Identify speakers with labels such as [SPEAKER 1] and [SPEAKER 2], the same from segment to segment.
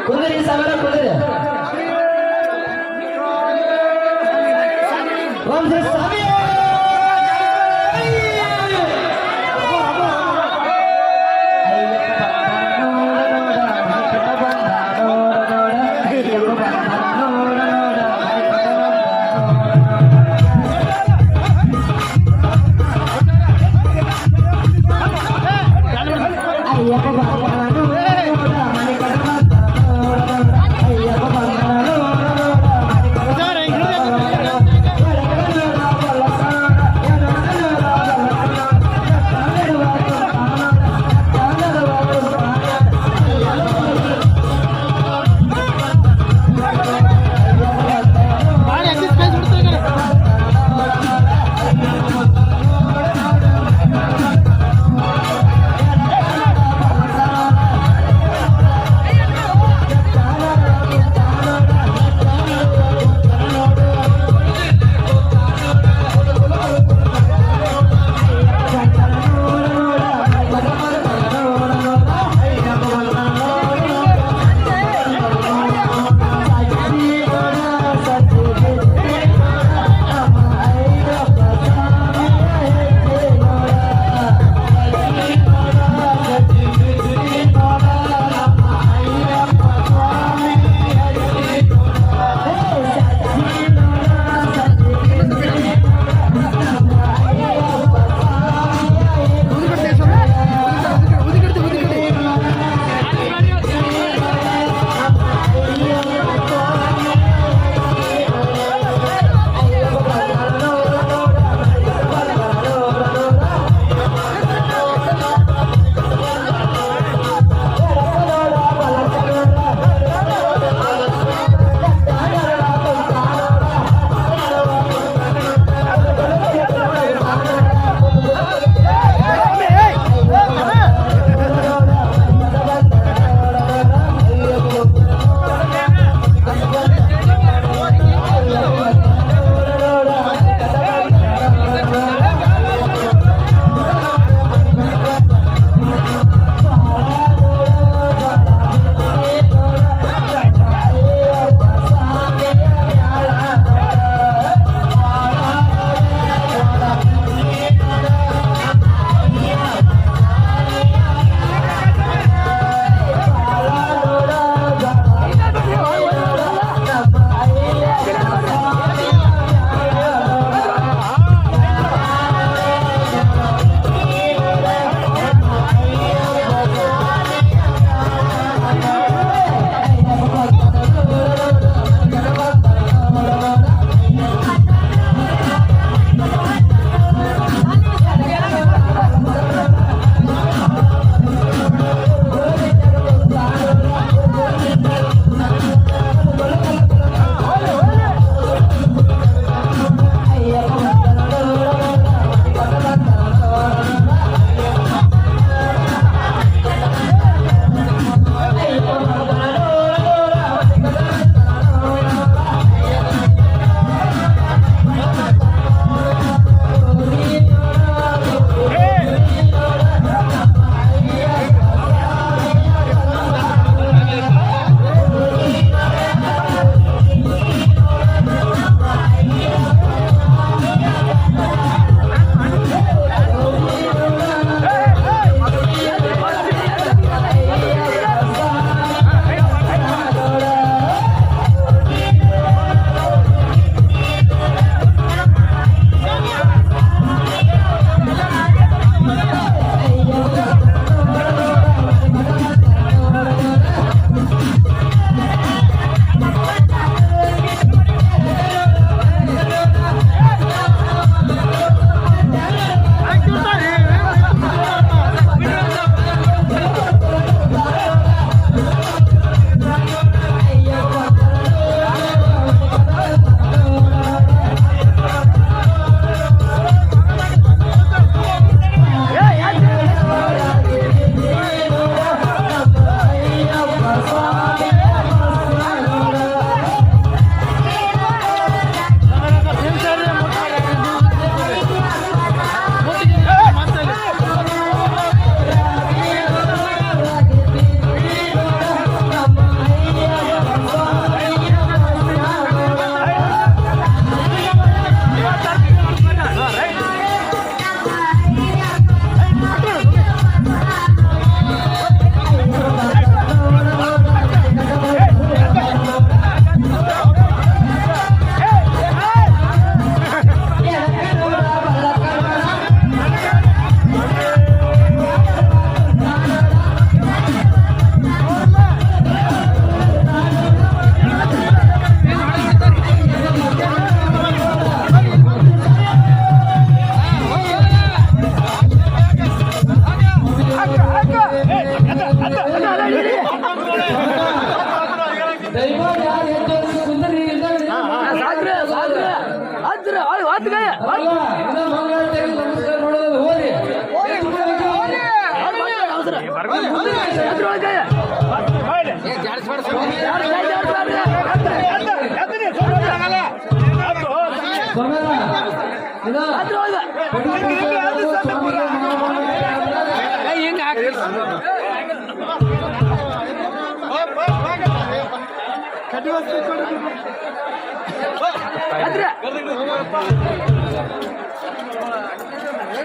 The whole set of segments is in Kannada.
[SPEAKER 1] ಕುಂದರಿ ಸಾವಿರ ಕುಂದರಿ ಸ್ವಾಮಿ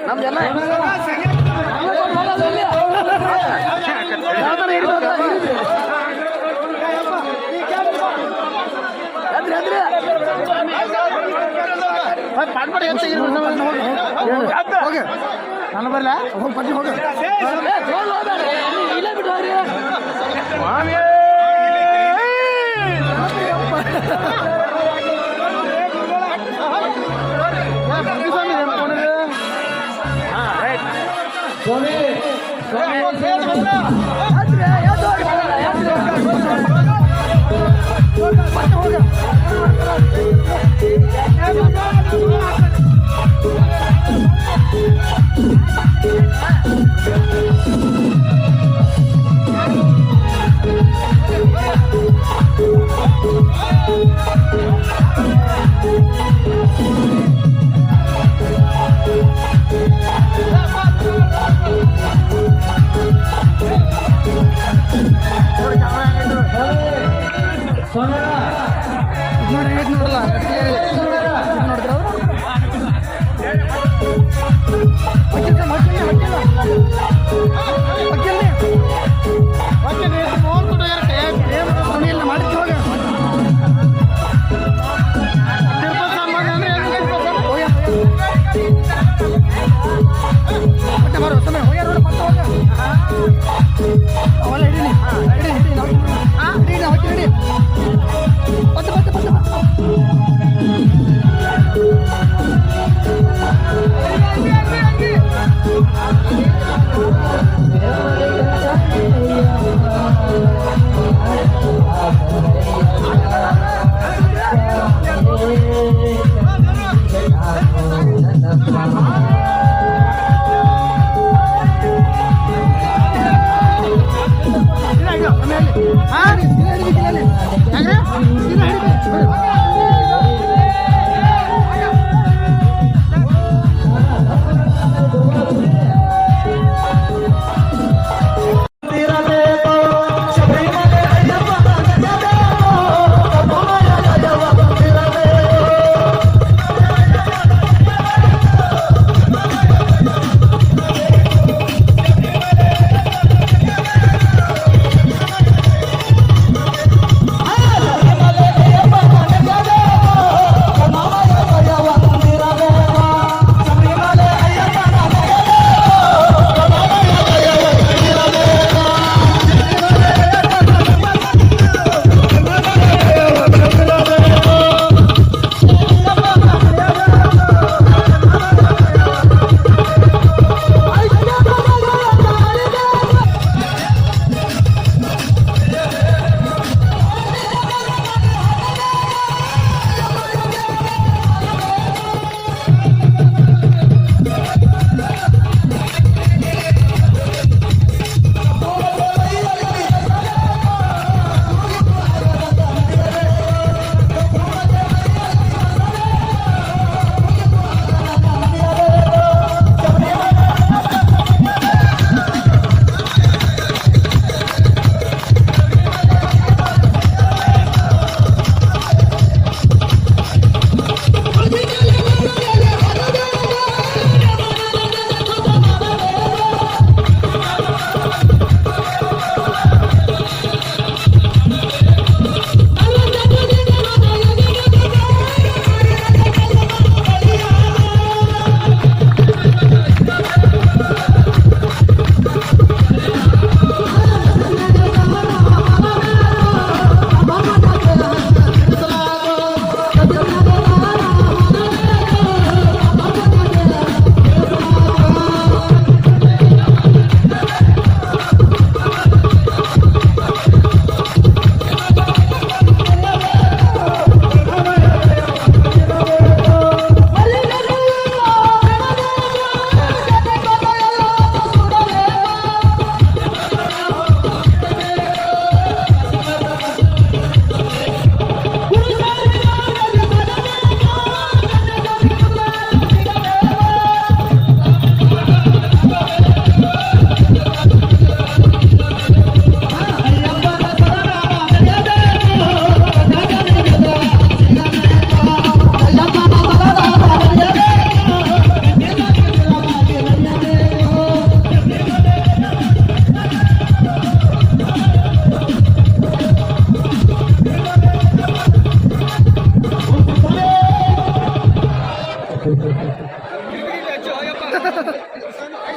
[SPEAKER 2] ನಮ್ದೆಲ್ಲ ನಾನು ಬರಲ್ಲ ಹೋಗಿ ಪಟ್ಟಿ ಹೋಗ ಇಲ್ಲ ಬಿಟ್ಟು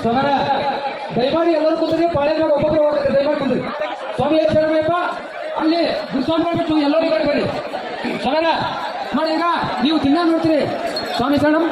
[SPEAKER 1] ಸಮರ ದಯಮಾಡಿ ಎಲ್ಲರೂ ಕುಂದ್ರಿ ಪಾಳೆ ಮ್ಯಾಗ ಒಬ್ಬೊಬ್ಬರು ಹೋಗ್ತಾರೆ ದಯಮಾಡಿ ಕುಂದ್ರಿ ಸ್ವಾಮಿ ಎಷ್ಟು ಹೇಳಬೇಕಪ್ಪ ಅಲ್ಲಿ ಗುರುಸ್ವಾಮಿ ಬಿಟ್ಟು ಎಲ್ಲರೂ ಈ ಕಡೆ ಬನ್ನಿ ಸಮರ ನೋಡಿ ಈಗ ನೀವು ತಿನ್ನ ನೋಡ್ತೀರಿ ಸ್ವಾಮಿ ಶರಣಂ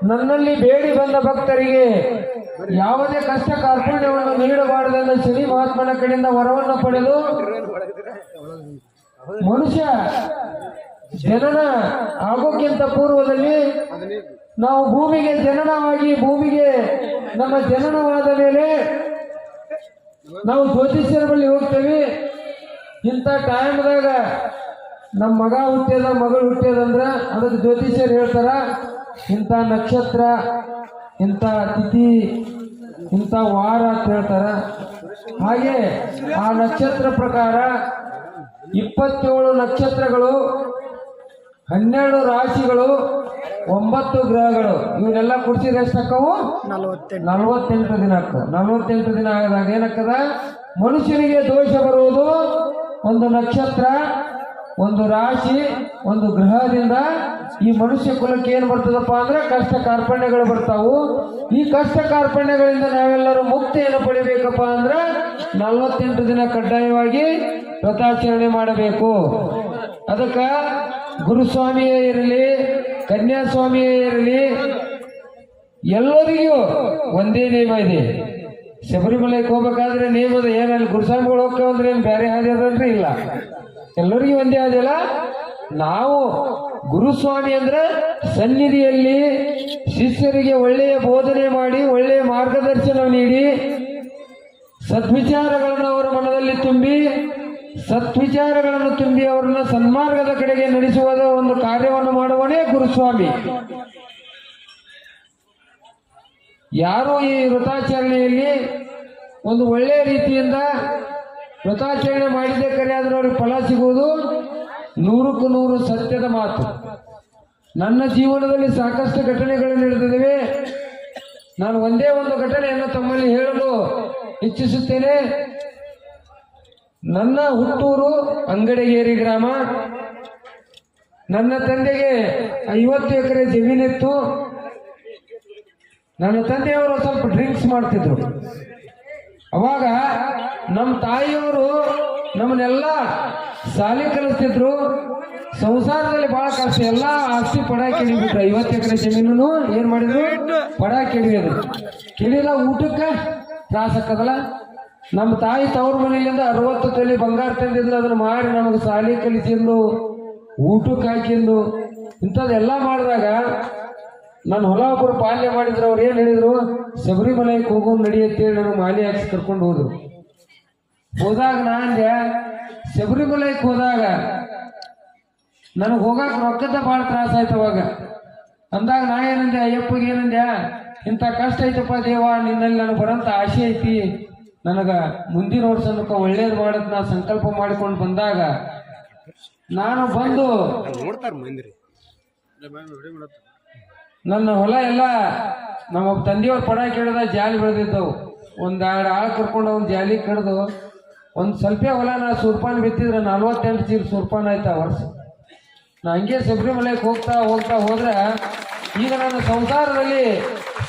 [SPEAKER 1] ನನ್ನಲ್ಲಿ ಬೇಡಿ ಬಂದ ಭಕ್ತರಿಗೆ ಯಾವುದೇ ಕಷ್ಟ ಕಾರ್ಪಣ್ಯವನ್ನು ನೀಡಬಾರದೆಂದು ಶ್ರೀ ಮಹಾತ್ಮನ ಕಡೆಯಿಂದ ವರವನ್ನು ಪಡೆದು ಮನುಷ್ಯ ಜನನ ಆಗೋಕ್ಕಿಂತ ಪೂರ್ವದಲ್ಲಿ ನಾವು ಭೂಮಿಗೆ ಜನನವಾಗಿ ಭೂಮಿಗೆ ನಮ್ಮ ಜನನವಾದ ಮೇಲೆ ನಾವು ಜ್ಯೋತಿಷ್ಯರ ಬಳಿ ಹೋಗ್ತೇವೆ. ಇಂಥ ಟೈಮ್ದಾಗ ನಮ್ಮ ಮಗ ಹುಟ್ಟ್ಯದ ಮಗಳು ಹುಟ್ಟ್ಯದಂದ್ರ ಅದಕ್ಕೆ ಜ್ಯೋತಿಷ್ಯರು ಹೇಳ್ತಾರ ಇಂಥ ನಕ್ಷತ್ರ ಇಂಥ ತಿಥಿ ಇಂಥ ವಾರ ಅಂತ ಹೇಳ್ತಾರ. ಹಾಗೆ ಆ ನಕ್ಷತ್ರ ಪ್ರಕಾರ 27 ನಕ್ಷತ್ರಗಳು 12 ರಾಶಿಗಳು 9 ಗ್ರಹಗಳು ಇವನ್ನೆಲ್ಲ ಕುಡಿಸಿದ್ರೆ ಎಷ್ಟಾಕ್ಕವು 48 ದಿನ ಆಗ್ತವೆ. 48 ದಿನ ಆದಾಗ ಏನಕ್ಕದ ಮನುಷ್ಯನಿಗೆ ದೋಷ ಬರುವುದು ಒಂದು ನಕ್ಷತ್ರ ಒಂದು ರಾಶಿ ಒಂದು ಗ್ರಹದಿಂದ ಈ ಮನುಷ್ಯ ಕುಲಕ್ಕೆ ಏನು ಬರ್ತದಪ್ಪ ಅಂದ್ರೆ ಕಷ್ಟ ಕಾರ್ಪಣ್ಯಗಳು ಬರ್ತಾವು. ಈ ಕಷ್ಟ ಕಾರ್ಪಣ್ಯಗಳಿಂದ ನಾವೆಲ್ಲರೂ ಮುಕ್ತಿಯನ್ನು ಪಡಿಬೇಕಪ್ಪ ಅಂದ್ರೆ 48 ದಿನ ಕಡ್ಡಾಯವಾಗಿ ವ್ರತಾಚರಣೆ ಮಾಡಬೇಕು. ಅದಕ್ಕೆ ಗುರುಸ್ವಾಮಿಯೇ ಇರಲಿ ಕನ್ಯಾಸ್ವಾಮಿಯೇ ಇರಲಿ ಎಲ್ಲರಿಗೂ ಒಂದೇ ನಿಯಮ ಇದೆ. ಶಬರಿಮಲೆಗೆ ಹೋಗ್ಬೇಕಾದ್ರೆ ನಿಯಮದ ಏನಲ್ಲಿ ಗುರುಸ್ವಾಮಿಗಳು ಹೋಗ್ತಾವಂದ್ರೆ ಏನು ಬೇರೆ ಹಾದಿ ಅದಲ್ರಿ? ಇಲ್ಲ, ಎಲ್ಲರಿಗೂ ಒಂದೇ ಹಾದಿಲ್ಲ. ನಾವು ಗುರುಸ್ವಾಮಿ ಅಂದ್ರೆ ಸನ್ನಿಧಿಯಲ್ಲಿ ಶಿಷ್ಯರಿಗೆ ಒಳ್ಳೆಯ ಬೋಧನೆ ಮಾಡಿ ಒಳ್ಳೆಯ ಮಾರ್ಗದರ್ಶನ ನೀಡಿ ಸದ್ವಿಚಾರಗಳನ್ನು ಅವರ ಮನದಲ್ಲಿ ತುಂಬಿ ಸತ್ವಿಚಾರಗಳನ್ನು ತುಂಬಿ ಅವರನ್ನ ಸನ್ಮಾರ್ಗದ ಕಡೆಗೆ ನಡೆಸುವ ಒಂದು ಕಾರ್ಯವನ್ನು ಮಾಡುವನೇ ಗುರುಸ್ವಾಮಿ. ಯಾರು ಈ ವ್ರತಾಚರಣೆಯಲ್ಲಿ ಒಂದು ಒಳ್ಳೆಯ ರೀತಿಯಿಂದ ವ್ರತಾಚರಣೆ ಮಾಡಿದ್ದೇ ಕರೆಯಾದ್ರೆ ಅವ್ರಿಗೆ ಫಲ ಸಿಗುವುದು 100ಕ್ಕೆ 100 ಸತ್ಯದ ಮಾತು. ನನ್ನ ಜೀವನದಲ್ಲಿ ಸಾಕಷ್ಟು ಘಟನೆಗಳು ನಡೆದಿವೆ. ನಾನು ಒಂದೇ ಒಂದು ಘಟನೆಯನ್ನು ತಮ್ಮಲ್ಲಿ ಹೇಳಲು ಇಚ್ಛಿಸುತ್ತೇನೆ. ನನ್ನ ಹುಟ್ಟೂರು ಅಂಗಡಿಗೇರಿ ಗ್ರಾಮ. ನನ್ನ ತಂದೆಗೆ 50 ಎಕರೆ ಜಮೀನಿತ್ತು. ನನ್ನ ತಂದೆಯವರು ಸ್ವಲ್ಪ ಡ್ರಿಂಕ್ಸ್ ಮಾಡ್ತಿದ್ರು. ಅವಾಗ ನಮ್ಮ ತಾಯಿಯವರು ನಮ್ಮನ್ನೆಲ್ಲ ಶಾಲೆ ಕಲಿಸ್ತಿದ್ರು. ಸಂಸಾರದಲ್ಲಿ ಬಹಳ ಕಷ್ಟ. ಎಲ್ಲ ಆಸ್ತಿ ಪಡ ಕೆಡಿಬಿಟ್ರು. 50 ಎಕರೆ ಜಮೀನು ಏನ್ ಮಾಡಿದ್ರು, ಪಡ ಕೆಡಿಯೋದು. ಕೆಡಿಲ್ಲ, ಊಟಕ್ಕೆ ತ್ರಾಸ ಆಕ್ಕದಲ್ಲ. ನಮ್ಮ ತಾಯಿ ತವ್ರ ಮನೆಯಿಂದ 60 ತೊಲೆ ಬಂಗಾರ ತಂದಿದ್ರು. ಅದನ್ನ ಮಾಡಿ ನಮಗೆ ಶಾಲೆ ಕಲಿಸಿದ್ದು, ಊಟಕ್ಕೆ ಹಾಕಿದ್ದು, ಇಂಥದ್ದೆಲ್ಲ ಮಾಡಿದಾಗ ನಾನು ಹೊಲ ಒಬ್ಬರು ಪಾಲನೆ ಮಾಡಿದ್ರು. ಅವ್ರು ಏನ್ ಹೇಳಿದ್ರು, ಶಬರಿಮಲೆಗೆ ಹೋಗೋದು ನಡಿಯತ್ತೇಳಿ ನನಗೆ ಮಾಲಿ ಹಾಕಿ ಕರ್ಕೊಂಡು ಹೋದ್ರು. ಹೋದಾಗ ನಾಂದೆ ಶಬರಿಮಲೆಗೆ ಹೋದಾಗ ನನಗೆ ಹೋಗಾಕ ರೊಕ್ಕದ ಭಾಳ ತ್ರಾಸ ಆಯ್ತು. ಅವಾಗ ಅಂದಾಗ ನಾ ಏನಂದೆ, ಅಯ್ಯಪ್ಪಗೆ ಏನಂದೆ, ಇಂಥ ಕಷ್ಟ ಐತಪ್ಪ ದೇವ, ನಿನ್ನಲ್ಲಿ ನನಗೆ ಬರೋಂಥ ಆಸೆ ಐತಿ. ನನಗೆ ಮುಂದಿನ ವರ್ಷ ಒಳ್ಳೇದು ಮಾಡೋದು ನಾ ಸಂಕಲ್ಪ ಮಾಡಿಕೊಂಡು ಬಂದಾಗ ನಾನು ಬಂದು ನನ್ನ ಹೊಲ ಎಲ್ಲ ನಮ್ಮ ತಂದೆಯವ್ರ ಪಡ ಕೇಳಿದ ಜಾಲಿ ಬೆಳೆದಿದ್ದವು. ಒಂದೆರಡು ಆಳು ಕರ್ಕೊಂಡು ಅವ್ನು ಜಾಲಿ ಕಡ್ದು ಒಂದು ಸ್ವಲ್ಪ ಹೊಲ ನಾ ಸೂರ್ಪಾನ ಬಿತ್ತಿದ್ರೆ 48 ಚೀಲ ಸೂರ್ಪಾನ ಆಯ್ತು ಆ ವರ್ಷ. ನಾ ಹಂಗೆ ಶಬರಿಮಲೆಗೆ ಹೋಗ್ತಾ ಹೋದ್ರೆ ಈಗ ನನ್ನ ಸಂಸಾರದಲ್ಲಿ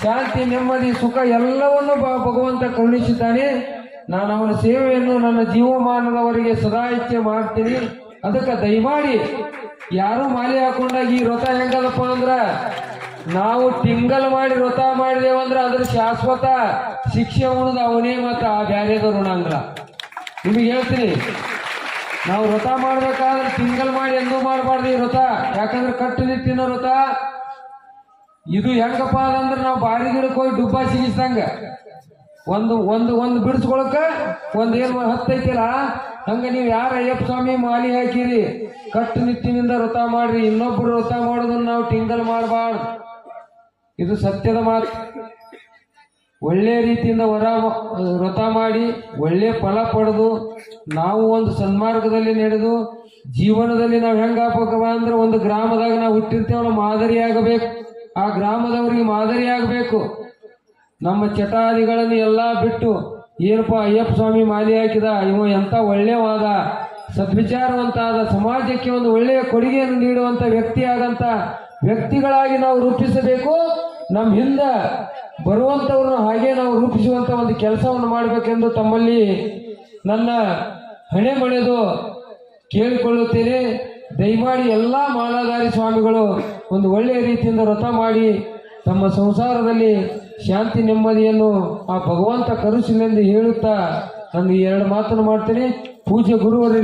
[SPEAKER 1] ಶಾಂತಿ, ನೆಮ್ಮದಿ, ಸುಖ ಎಲ್ಲವನ್ನು ಭಗವಂತ ಕರುಣಿಸಿದ್ದಾನೆ. ನಾನು ಅವನ ಸೇವೆಯನ್ನು ನನ್ನ ಜೀವಮಾನದವರೆಗೆ ಸದಾ ಇಚ್ಛೆ ಮಾಡ್ತೀನಿ. ಅದಕ್ಕೆ ದಯಮಾಡಿ ಯಾರು ಮಾಲೆ ಹಾಕೊಂಡಾಗ ಈ ವ್ರತ ಹೆಂಗದಪ್ಪ ಅಂದ್ರ, ನಾವು ಟಿಂಗಲ್ ಮಾಡಿ ವ್ರತ ಮಾಡಿದೇವಂದ್ರ ಅದ್ರ ಶಾಶ್ವತ ಶಿಕ್ಷೆ ಉಣದ ಅವನೇ ಮತ್ತ ಬ್ಯಾರೆದವ್ರು ಉಣಂಗಿಲ್ಲ. ನಿಮಗೆ ಹೇಳ್ತೀನಿ, ನಾವು ವ್ರತ ಮಾಡ್ಬೇಕಾದ್ರೆ ಟಿಂಗಲ್ ಮಾಡಿ ಎಂದೂ ಮಾಡಬಾರ್ದು ಈ ವ್ರತ. ಯಾಕಂದ್ರೆ ಕಟ್ಟುನಿಟ್ಟಿನ ವ್ರತ ಇದು. ಹೆಂಗಪ್ಪ ಅದಂದ್ರೆ ನಾವು ಬಾರಿ ಗಿಡಕ್ಕೆ ಹೋಗಿ ಡುಬ್ಬ ಸಿಗಿಸ್ದಂಗ ಒಂದು ಬಿಡಿಸ್ಕೊಳಕ ಏನು 10 ಐತಿಲ್ಲ. ಹಂಗ ನೀವು ಯಾರು ಅಯ್ಯಪ್ಪ ಸ್ವಾಮಿ ಮಾಲಿ ಹಾಕಿರಿ, ಕಟ್ಟುನಿಟ್ಟಿನಿಂದ ವ್ರತ ಮಾಡ್ರಿ. ಇನ್ನೊಬ್ರು ವ್ರತ ಮಾಡೋದನ್ನ ನಾವು ಟಿಂಗಲ್ ಮಾಡಬಾರ್ದು. ಇದು ಸತ್ಯದ ಮಾತು. ಒಳ್ಳೆ ರೀತಿಯಿಂದ ವ್ರತ ಮಾಡಿ ಒಳ್ಳೆ ಫಲ ಪಡೆದು ನಾವು ಒಂದು ಸನ್ಮಾರ್ಗದಲ್ಲಿ ನಡೆದು ಜೀವನದಲ್ಲಿ ನಾವು ಹೆಂಗಾಗಬೇಕವ ಅಂದ್ರೆ, ಒಂದು ಗ್ರಾಮದಾಗ ನಾವು ಹುಟ್ಟಿರ್ತೇವಲ್ಲ, ಮಾದರಿಯಾಗಬೇಕು. ಆ ಗ್ರಾಮದವರಿಗೆ ಮಾದರಿಯಾಗಬೇಕು. ನಮ್ಮ ಚಟಾದಿಗಳನ್ನು ಎಲ್ಲ ಬಿಟ್ಟು ಏನಪ್ಪ ಅಯ್ಯಪ್ಪ ಸ್ವಾಮಿ ಮಾಲಿ ಹಾಕಿದ, ಇವ ಎಂಥ ಒಳ್ಳೆಯವಾದ ಸದ್ವಿಚಾರವಂತಾದ, ಸಮಾಜಕ್ಕೆ ಒಂದು ಒಳ್ಳೆಯ ಕೊಡುಗೆಯನ್ನು ನೀಡುವಂಥ ವ್ಯಕ್ತಿಯಾದಂಥ ವ್ಯಕ್ತಿಗಳಾಗಿ ನಾವು ರೂಪಿಸಬೇಕು. ನಮ್ಮ ಹಿಂದೆ ಬರುವಂಥವ್ರನ್ನ ಹಾಗೆ ನಾವು ರೂಪಿಸುವಂಥ ಒಂದು ಕೆಲಸವನ್ನು ಮಾಡಬೇಕೆಂದು ತಮ್ಮಲ್ಲಿ ನನ್ನ ಹಣೆ ಮಳೆದು ಕೇಳಿಕೊಳ್ಳುತ್ತೇನೆ. ದಯಮಾಡಿ ಎಲ್ಲ ಮಾಲಾಧಾರಿ ಸ್ವಾಮಿಗಳು ಒಂದು ಒಳ್ಳೆಯ ರೀತಿಯಿಂದ ವ್ರತ ಮಾಡಿ ತಮ್ಮ ಸಂಸಾರದಲ್ಲಿ ಶಾಂತಿ ನೆಮ್ಮದಿಯನ್ನು ಆ ಭಗವಂತ ಕರುಣಿಸಲೆಂದು ಹೇಳುತ್ತಾ ನಾನು 2 ಮಾತನ್ನು ಮಾಡ್ತೇನೆ. ಪೂಜ್ಯ ಗುರುವರಿಗೆ